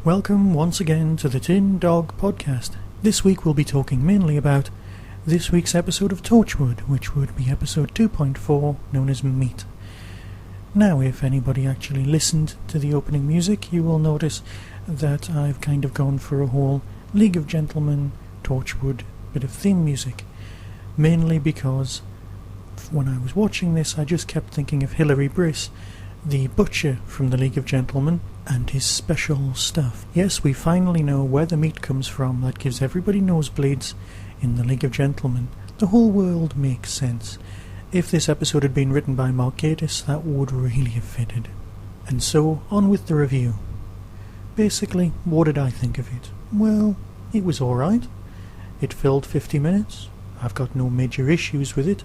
Welcome once again to the Tin Dog Podcast. This week we'll be talking mainly about this week's episode of Torchwood, which would be episode 2.4, known as Meat. Now, if anybody actually listened to the opening music, you will notice that I've kind of gone for a whole League of Gentlemen, Torchwood bit of theme music, mainly because when I was watching this I just kept thinking of Hilary Briss, the butcher from the League of Gentlemen, and his special stuff. Yes, we finally know where the meat comes from. That gives everybody nosebleeds in the League of Gentlemen. The whole world makes sense. If this episode had been written by Mark Gatiss, that would really have fitted. And so, on with the review. Basically, what did I think of it? Well, it was alright. It filled 50 minutes. I've got no major issues with it.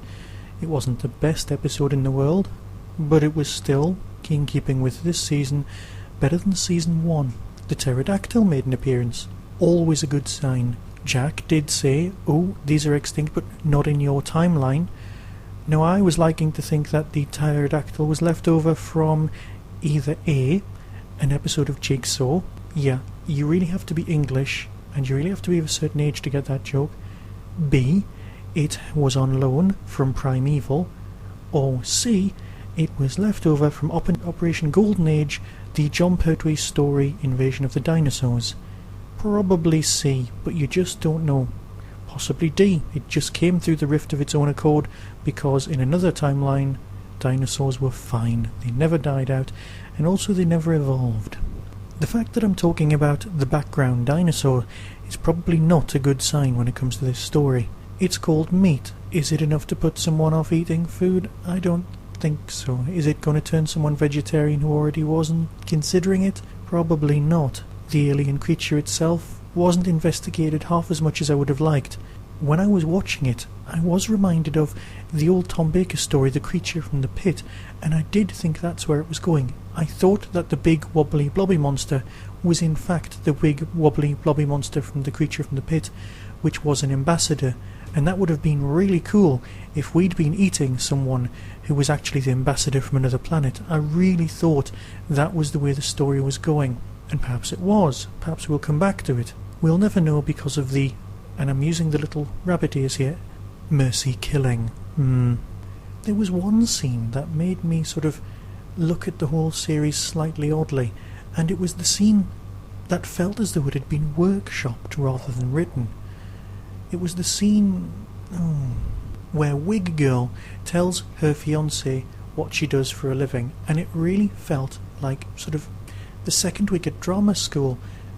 It wasn't the best episode in the world, but it was still, in keeping with this season, better than season 1. The pterodactyl made an appearance. Always a good sign. Jack did say, "Oh, these are extinct, but not in your timeline." Now, I was liking to think that the pterodactyl was left over from either A, an episode of Jigsaw. Yeah, you really have to be English, and you really have to be of a certain age to get that joke. B, it was on loan from Primeval. Or C, it was left over from Operation Golden Age, the John Pertwee story, Invasion of the Dinosaurs. Probably C, but you just don't know. Possibly D, it just came through the rift of its own accord, because in another timeline, dinosaurs were fine. They never died out, and also they never evolved. The fact that I'm talking about the background dinosaur is probably not a good sign when it comes to this story. It's called Meat. Is it enough to put someone off eating food? I don't think so. Is it going to turn someone vegetarian who already wasn't considering it? Probably not. The alien creature itself wasn't investigated half as much as I would have liked. When I was watching it, I was reminded of the old Tom Baker story, The Creature from the Pit, and I did think that's where it was going. I thought that the big wobbly blobby monster was in fact the big wobbly blobby monster from The Creature from the Pit, which was an ambassador, and that would have been really cool if we'd been eating someone who was actually the ambassador from another planet. I really thought that was the way the story was going, and perhaps it was. Perhaps we'll come back to it. We'll never know because of the, and I'm using the little rabbit ears here, mercy killing. There was one scene that made me sort of look at the whole series slightly oddly, and it was the scene that felt as though it had been workshopped rather than written. It was the scene where Wig Girl tells her fiancé what she does for a living, and it really felt like sort of the second week at drama school.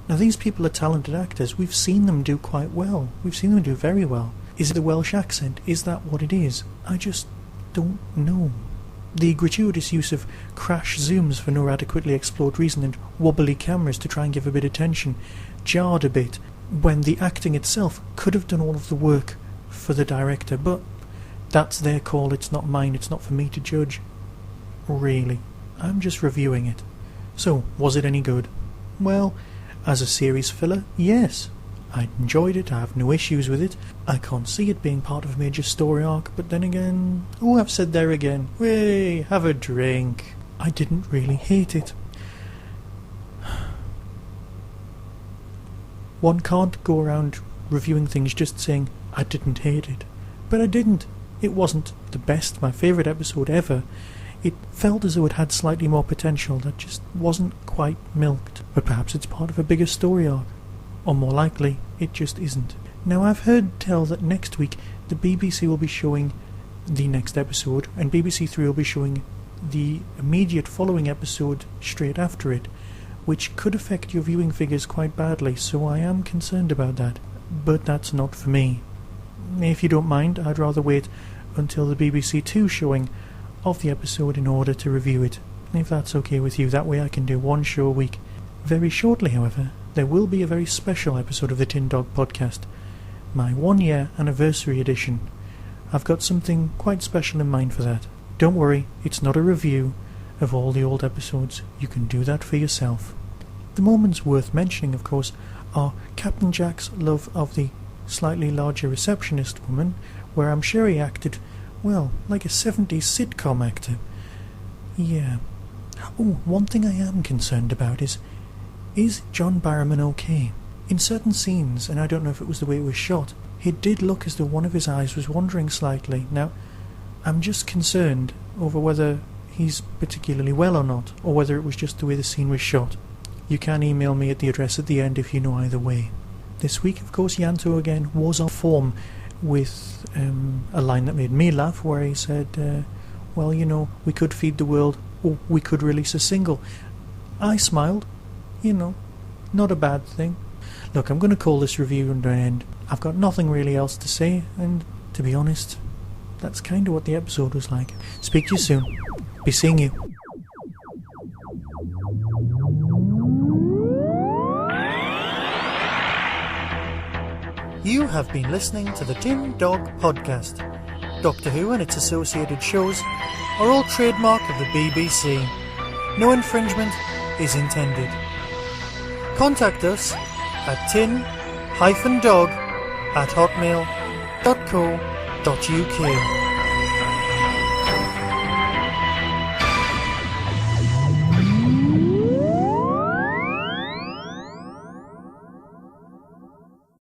Now, these people are talented actors. We've seen them do quite well. We've seen them do very well. Is it the Welsh accent? Is that what it is? I just don't know. The gratuitous use of crash zooms for no adequately explored reason and wobbly cameras to try and give a bit of tension jarred a bit, when the acting itself could have done all of the work for the director, but that's their call, it's not mine, it's not for me to judge. Really, I'm just reviewing it. So, was it any good? Well, as a series filler, yes. I enjoyed it, I have no issues with it. I can't see it being part of a major story arc, but then again, I've said there again, way, have a drink. I didn't really hate it. One can't go around reviewing things just saying, I didn't hate it. But I didn't. It wasn't the best, my favourite episode ever. It felt as though it had slightly more potential that just wasn't quite milked. But perhaps it's part of a bigger story arc. Or more likely, it just isn't. Now, I've heard tell that next week the BBC will be showing the next episode, and BBC Three will be showing the immediate following episode straight after it, which could affect your viewing figures quite badly, so I am concerned about that. But that's not for me. If you don't mind, I'd rather wait until the BBC Two showing of the episode in order to review it, if that's okay with you. That way I can do one show a week. Very shortly, however, there will be a very special episode of the Tin Dog Podcast, my 1-year anniversary edition. I've got something quite special in mind for that. Don't worry, it's not a review of all the old episodes. You can do that for yourself. The moments worth mentioning, of course, or Captain Jack's love of the slightly larger receptionist woman, where I'm sure he acted, well, like a 70s sitcom actor. Yeah. Oh, one thing I am concerned about is John Barrowman okay? In certain scenes, and I don't know if it was the way it was shot, it did look as though one of his eyes was wandering slightly. Now, I'm just concerned over whether he's particularly well or not, or whether it was just the way the scene was shot. You can email me at the address at the end if you know either way. This week, of course, Yanto again was on form with a line that made me laugh, where he said, well, you know, we could feed the world, or we could release a single. I smiled. You know, not a bad thing. Look, I'm going to call this review under an end. I've got nothing really else to say, and to be honest, that's kind of what the episode was like. Speak to you soon. Be seeing you. You have been listening to the Tin Dog Podcast. Doctor Who and its associated shows are all trademark of the BBC. No infringement is intended. Contact us at tin-dog@hotmail.co.uk.